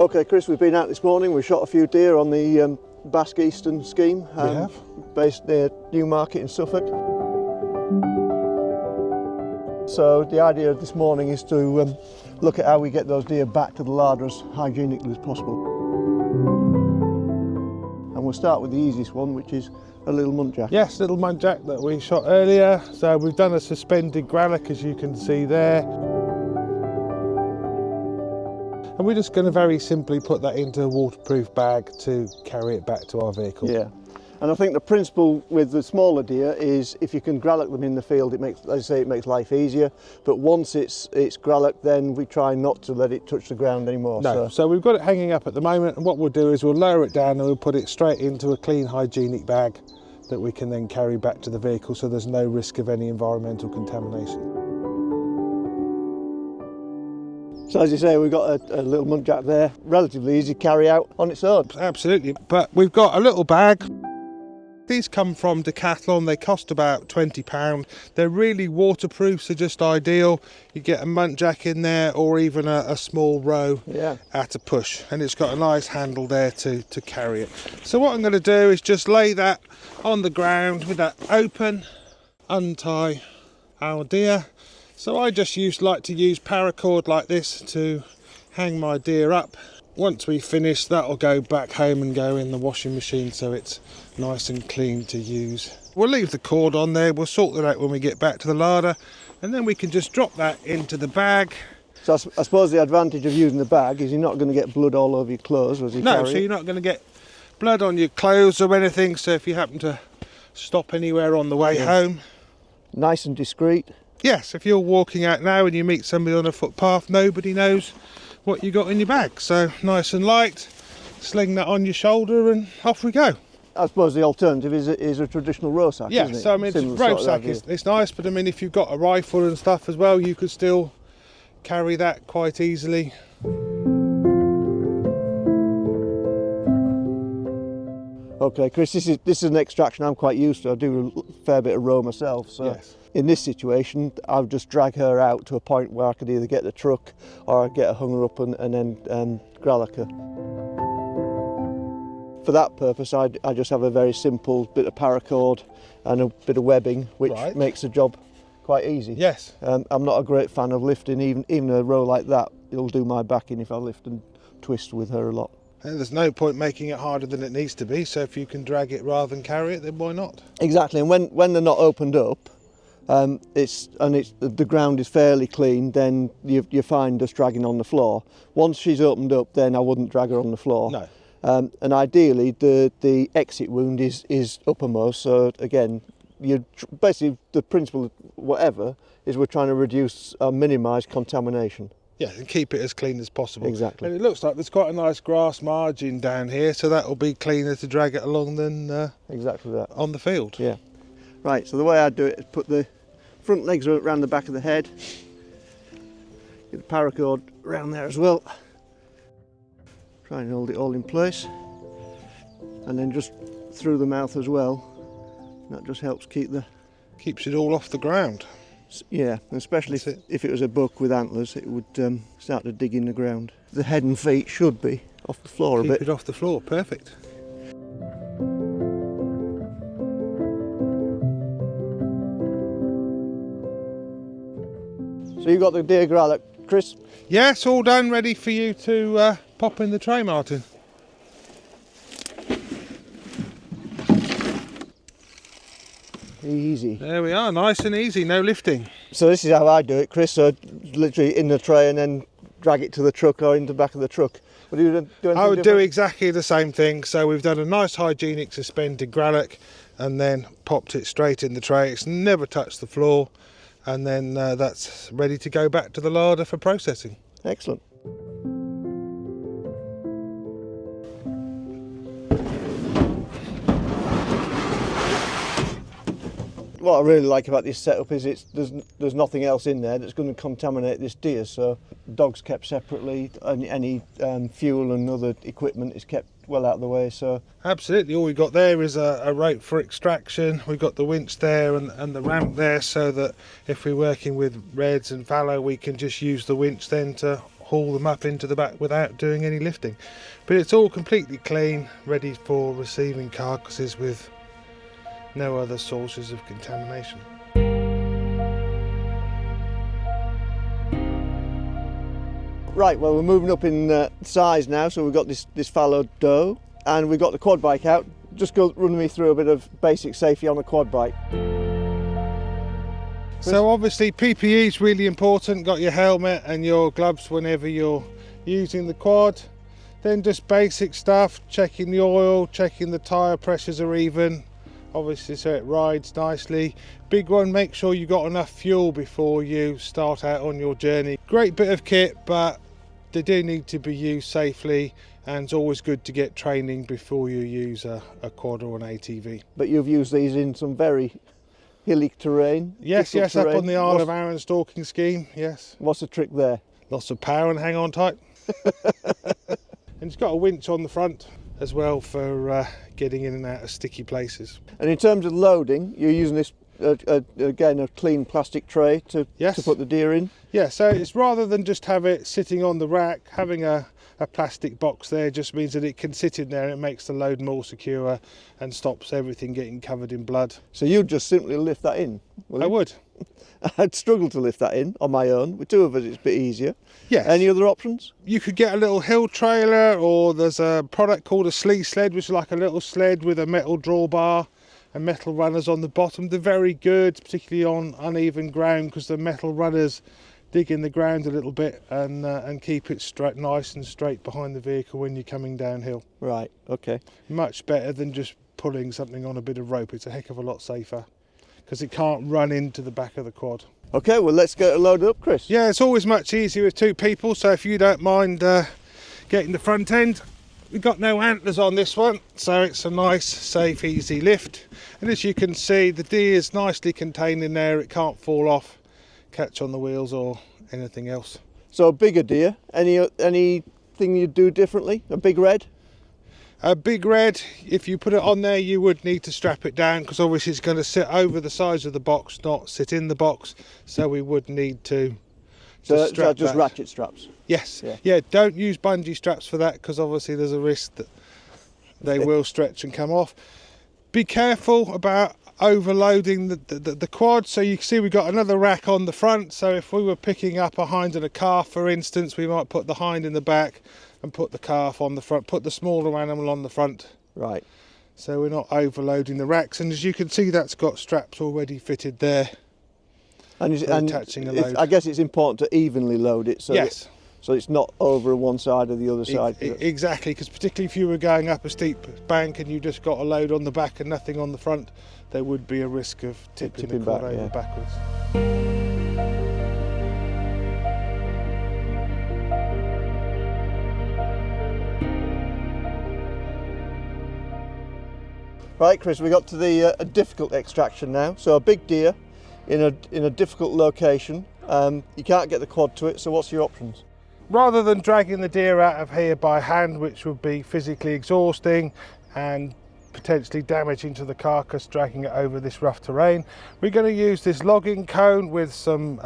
Okay, Chris, we've been out this morning. We shot a few deer on the BASC Eastern scheme. We have. Based near Newmarket in Suffolk. So the idea of this morning is to look at how we get those deer back to the larder as hygienically as possible. And we'll start with the easiest one, which is a little muntjac. Yes, little muntjac that we shot earlier. So we've done a suspended gralloch, as you can see there. And we're just going to very simply put that into a waterproof bag to carry it back to our vehicle. Yeah. And I think the principle with the smaller deer is if you can gralloch them in the field, it makes, as I say, it makes life easier. But once it's gralloch, then we try not to let it touch the ground anymore. No, so we've got it hanging up at the moment, and what we'll do is we'll lower it down and we'll put it straight into a clean, hygienic bag that we can then carry back to the vehicle, so there's no risk of any environmental contamination. So as you say, we've got a little muntjac there, relatively easy to carry out on its own. Absolutely, but we've got a little bag. These come from Decathlon, they cost about £20. They're really waterproof, so just ideal. You get a muntjac in there or even a small roe at a push, and it's got a nice handle there to carry it. So what I'm going to do is just lay that on the ground with that open, untie our deer. So I just like to use paracord like this to hang my deer up. Once we finish, that'll go back home and go in the washing machine so it's nice and clean to use. We'll leave the cord on there, we'll sort that out when we get back to the larder, and then we can just drop that into the bag. So I suppose the advantage of using the bag is you're not going to get blood all over your clothes as you carry it. No, so you're not going to get blood on your clothes or anything, so if you happen to stop anywhere on the way home. Nice and discreet. Yes, if you're walking out now and you meet somebody on a footpath, nobody knows what you got in your bag. So nice and light, sling that on your shoulder and off we go. I suppose the alternative is a traditional row sack, isn't it? So I mean, row sack it's nice, but I mean, if you've got a rifle and stuff as well, you could still carry that quite easily. Okay, Chris, this is an extraction I'm quite used to. I do a fair bit of row myself, so in this situation I'll just drag her out to a point where I could either get the truck or I get her hung her up and then gralloch her. For that purpose I just have a very simple bit of paracord and a bit of webbing, which makes the job quite easy. Yes. I'm not a great fan of lifting, even a row like that. It'll do my back in if I lift and twist with her a lot. And there's no point making it harder than it needs to be, so if you can drag it rather than carry it, then why not? Exactly, and when they're not opened up, the ground is fairly clean, then you're fine just dragging on the floor. Once she's opened up, then I wouldn't drag her on the floor. No. And ideally, the exit wound is uppermost, so again, basically the principle of whatever is we're trying to reduce or minimise contamination. Yeah, and keep it as clean as possible. Exactly. And it looks like there's quite a nice grass margin down here, so that will be cleaner to drag it along than exactly that on the field. Yeah. Right, so the way I do it is put the front legs around the back of the head, get the paracord around there as well, try and hold it all in place, and then just through the mouth as well. That just helps keeps it all off the ground. Yeah, especially if it was a buck with antlers, it would start to dig in the ground. The head and feet should be off the floor a bit. Keep it off the floor, perfect. So you've got the deer gralloch, Chris? Yes, all done, ready for you to pop in the tray, Martin. Easy. There we are, nice and easy, no lifting. So this is how I do it, Chris, so literally in the tray and then drag it to the truck or into the back of the truck. Would you do anything different? I would do exactly the same thing. So we've done a nice hygienic suspended gralloch and then popped it straight in the tray. It's never touched the floor, and then that's ready to go back to the larder for processing. Excellent. What I really like about this setup is there's nothing else in there that's going to contaminate this deer, so dogs kept separately, any fuel and other equipment is kept well out of the way. So absolutely, all we've got there is a rope for extraction. We've got the winch there and the ramp there, so that if we're working with reds and fallow, we can just use the winch then to pull them up into the back without doing any lifting. But it's all completely clean, ready for receiving carcasses with no other sources of contamination. Right, well, we're moving up in size now, so we've got this fallow dough and we've got the quad bike out. Just go run me through a bit of basic safety on a quad bike. So obviously PPE is really important. Got your helmet and your gloves whenever you're using the quad. Then just basic stuff, checking the oil, checking the tyre pressures are even, obviously so it rides nicely. Big one, make sure you got enough fuel before you start out on your journey. Great bit of kit, but they do need to be used safely, and it's always good to get training before you use a quad or an ATV. But you've used these in some very hilly terrain? Yes, terrain. up on the Isle of Arran stalking scheme, yes. What's the trick there? Lots of power and hang on tight. And it's got a winch on the front as well for getting in and out of sticky places. And in terms of loading, you're using this again a clean plastic tray to put the deer in? Yeah, so it's rather than just have it sitting on the rack, having a plastic box there just means that it can sit in there and it makes the load more secure and stops everything getting covered in blood. So you'd just simply lift that in? I would. I'd struggle to lift that in on my own. With two of us it's a bit easier. Yes. Any other options? You could get a little hill trailer, or there's a product called a slee sled, which is like a little sled with a metal drawbar and metal runners on the bottom. They're very good, particularly on uneven ground, because the metal runners dig in the ground a little bit and keep it straight, nice and straight behind the vehicle when you're coming downhill. Right, okay. Much better than just pulling something on a bit of rope. It's a heck of a lot safer because it can't run into the back of the quad. Okay, well let's get it loaded up, Chris. Yeah, it's always much easier with two people, so if you don't mind getting the front end. We've got no antlers on this one, so it's a nice, safe, easy lift. And as you can see, the deer is nicely contained in there. It can't fall off, catch on the wheels or anything else. So a bigger deer, anything you'd do differently? A big red? A big red, if you put it on there, you would need to strap it down, because obviously it's going to sit over the sides of the box, not sit in the box. So we would need to just ratchet straps? Yes. Yeah, don't use bungee straps for that, because obviously there's a risk that they will stretch and come off. Be careful about overloading the quad. So you can see we've got another rack on the front, so if we were picking up a hind and a calf, for instance, we might put the hind in the back and put the calf on the front, put the smaller animal on the front. Right. So we're not overloading the racks, and as you can see, that's got straps already fitted there. And attaching a load. I guess it's important to evenly load it, so yes. So it's not over one side or the other side. Exactly, because particularly if you were going up a steep bank and you just got a load on the back and nothing on the front, there would be a risk of tipping the quad over backwards. Right, Chris, we got to the a difficult extraction now. So a big deer in a difficult location. You can't get the quad to it, so what's your options? Rather than dragging the deer out of here by hand, which would be physically exhausting and potentially damaging to the carcass, dragging it over this rough terrain, we're going to use this logging cone with some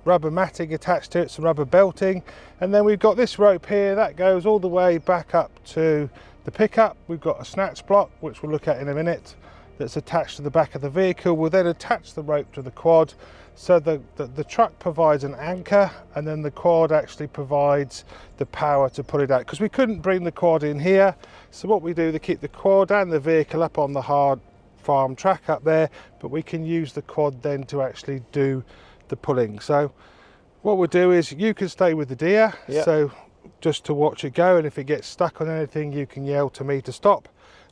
rubber matting attached to it, some rubber belting, and then we've got this rope here that goes all the way back up to the pickup. We've got a snatch block, which we'll look at in a minute, that's attached to the back of the vehicle. We'll then attach the rope to the quad, so the truck provides an anchor, and then the quad actually provides the power to pull it out, because we couldn't bring the quad in here. So what we do, they keep the quad and the vehicle up on the hard farm track up there, but we can use the quad then to actually do the pulling. So what we'll do is, you can stay with the deer, so just to watch it go, and if it gets stuck on anything, you can yell to me to stop,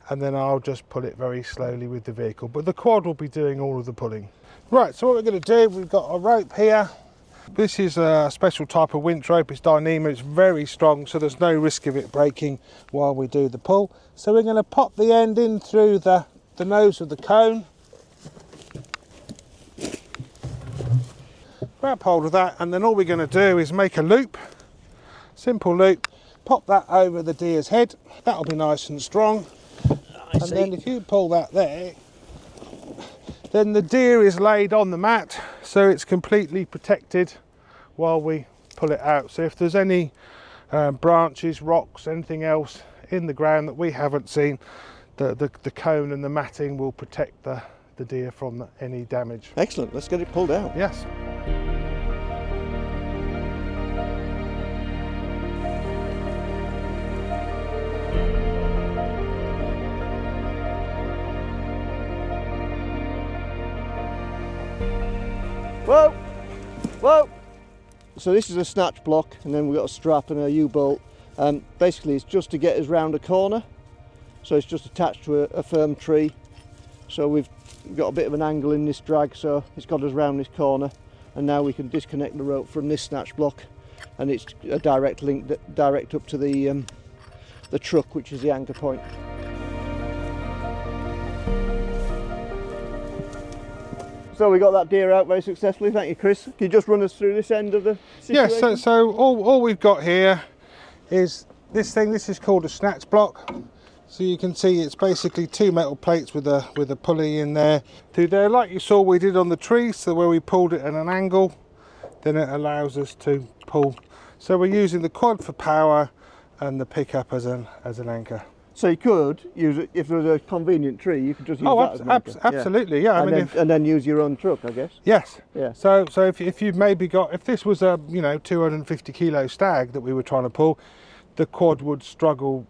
and then I'll just pull it very slowly with the vehicle, but the quad will be doing all of the pulling. Right, so what we're going to do, we've got a rope here. This is a special type of winch rope. It's Dyneema, it's very strong, so there's no risk of it breaking while we do the pull. So we're going to pop the end in through the nose of the cone. Grab hold of that, and then all we're going to do is make a loop, simple loop, pop that over the deer's head. That'll be nice and strong. Then if you pull that there, then the deer is laid on the mat, so it's completely protected while we pull it out. So if there's any branches, rocks, anything else in the ground that we haven't seen, the cone and the matting will protect the deer from any damage. Excellent, let's get it pulled out. Yes. Whoa! Whoa! So this is a snatch block, and then we've got a strap and a U-bolt. Basically it's just to get us round a corner, so it's just attached to a firm tree. So we've got a bit of an angle in this drag, so it's got us round this corner, and now we can disconnect the rope from this snatch block, and it's a direct link direct up to the truck, which is the anchor point. So we got that deer out very successfully. Thank you, Chris. Can you just run us through this end of the situation? Yes, so all we've got here is this thing. This is called a snatch block. So you can see it's basically two metal plates with a pulley in there. Through there, like you saw we did on the tree, so where we pulled it at an angle, then it allows us to pull. So we're using the quad for power and the pickup as an anchor. So you could use it if there was a convenient tree. You could just use that as an anchor. Absolutely, yeah. And then use your own truck, I guess. Yes. Yeah. So if you've maybe got, if this was a 250 kilo stag that we were trying to pull, the quad would struggle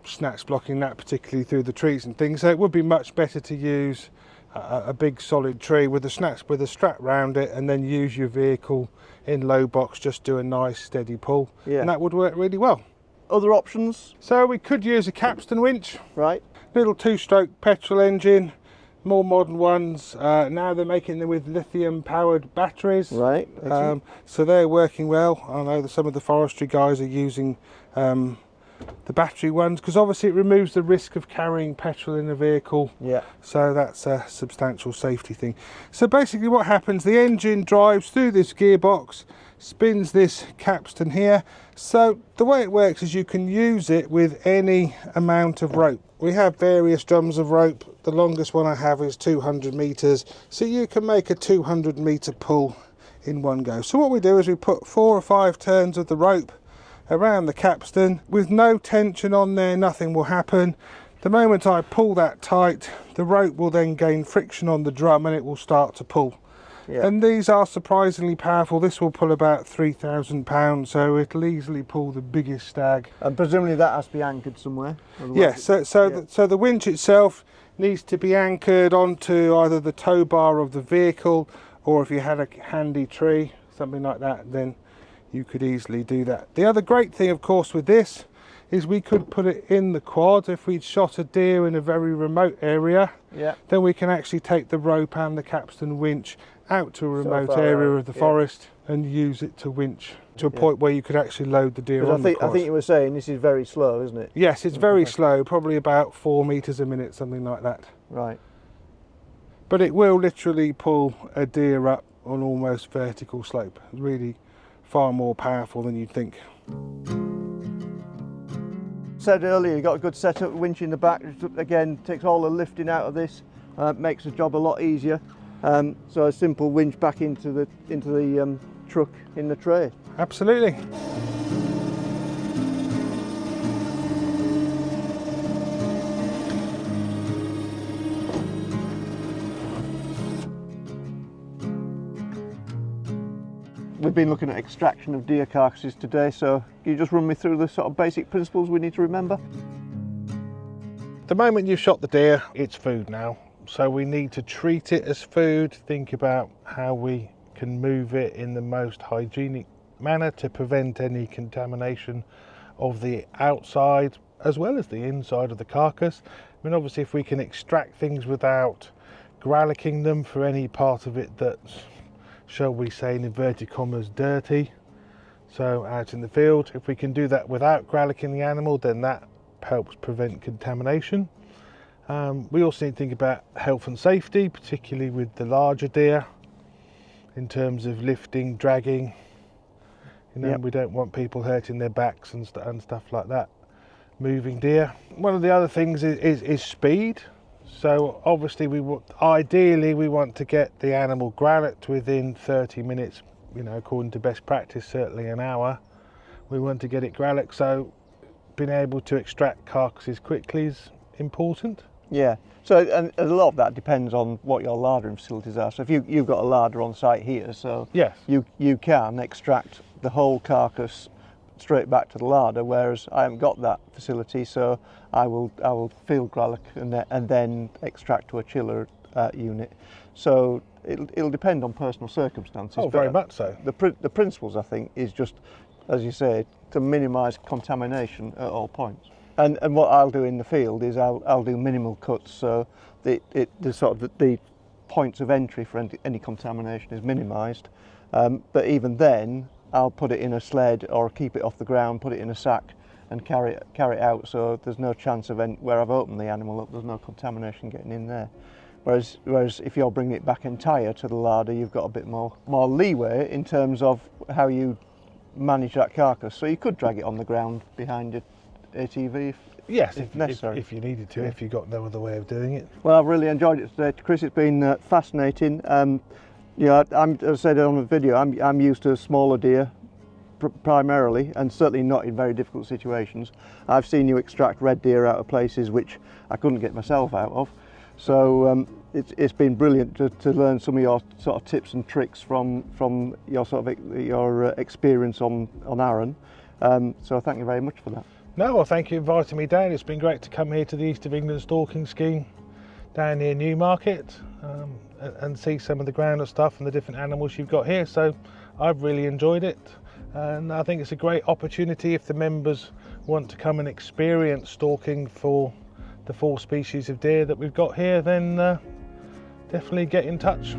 snatch blocking that, particularly through the trees and things. So it would be much better to use a big solid tree with a strap round it, and then use your vehicle in low box, just do a nice steady pull. Yeah. And that would work really well. Other options? So we could use a capstan winch. Right. Little 2-stroke petrol engine. More modern ones, now they're making them with lithium powered batteries. Right. So they're working well. I know that some of the forestry guys are using the battery ones, because obviously it removes the risk of carrying petrol in a vehicle. Yeah. So that's a substantial safety thing. So basically what happens, the engine drives through this gearbox, spins this capstan here. So the way it works is you can use it with any amount of rope. We have various drums of rope. The longest one I have is 200 meters. So you can make a 200 meter pull in one go. So what we do is we put 4 or 5 turns of the rope around the capstan with no tension on there, nothing will happen. The moment I pull that tight, the rope will then gain friction on the drum and it will start to pull. Yeah. And these are surprisingly powerful. This will pull about 3,000 pounds, so it'll easily pull the biggest stag. And presumably that has to be anchored somewhere? Yes, so the winch itself needs to be anchored onto either the tow bar of the vehicle, or if you had a handy tree, something like that, then you could easily do that. The other great thing, of course, with this is we could put it in the quad. If we'd shot a deer in a very remote area, then we can actually take the rope and the capstan winch out to a remote area of the forest and use it to winch to a point where you could actually load the deer on the quad. I think you were saying this is very slow, isn't it? Yes, it's very slow, probably about 4 meters a minute, something like that. Right. But it will literally pull a deer up on almost vertical slope. Really far more powerful than you'd think. Said earlier, you got a good setup, winch in the back. Again, takes all the lifting out of this, makes the job a lot easier. So a simple winch back into the truck in the tray. Absolutely. We've been looking at extraction of deer carcasses today, so can you just run me through the sort of basic principles we need to remember? The moment you've shot the deer, it's food now. So we need to treat it as food, think about how we can move it in the most hygienic manner to prevent any contamination of the outside as well as the inside of the carcass. I mean, obviously if we can extract things without grallicking them for any part of it that's, shall we say in inverted commas, dirty, so out in the field, if we can do that without grallicking the animal, then that helps prevent contamination. We also need to think about health and safety, particularly with the larger deer, in terms of lifting, dragging. You know, we don't want people hurting their backs and stuff like that. Moving deer. One of the other things is speed. So obviously ideally we want to get the animal grallocked within 30 minutes you know, according to best practice, certainly an hour. We want to get it gralloch, so being able to extract carcasses quickly is important. Yeah, so and a lot of that depends on what your lardering facilities are. So if you've got a larder on site here, so Yes. you can extract the whole carcass straight back to the larder, whereas I haven't got that facility, so I will field gralloch and then extract to a chiller unit. So it'll depend on personal circumstances. Oh, very much so. The principles, I think, is just, as you say, to minimise contamination at all points. And what I'll do in the field is I'll do minimal cuts, so the points of entry for any contamination is minimised. But even then, I'll put it in a sled or keep it off the ground, put it in a sack, and carry it out. So there's no chance of where I've opened the animal up, there's no contamination getting in there. Whereas if you're bringing it back entire to the larder, you've got a bit more leeway in terms of how you manage that carcass. So you could drag it on the ground behind your ATV if necessary. If you needed to, if you got no other way of doing it. Well, I've really enjoyed it today, Chris. It's been fascinating. Yeah, as I said on the video, I'm used to smaller deer primarily, and certainly not in very difficult situations. I've seen you extract red deer out of places which I couldn't get myself out of. So it's been brilliant to learn some of your sort of tips and tricks from your your experience on Arran. So thank you very much for that. No, well, thank you for inviting me down. It's been great to come here to the East of England stalking scheme down near Newmarket and see some of the groundnut stuff and the different animals you've got here. So I've really enjoyed it, and I think it's a great opportunity if the members want to come and experience stalking for the 4 species of deer that we've got here, then definitely get in touch.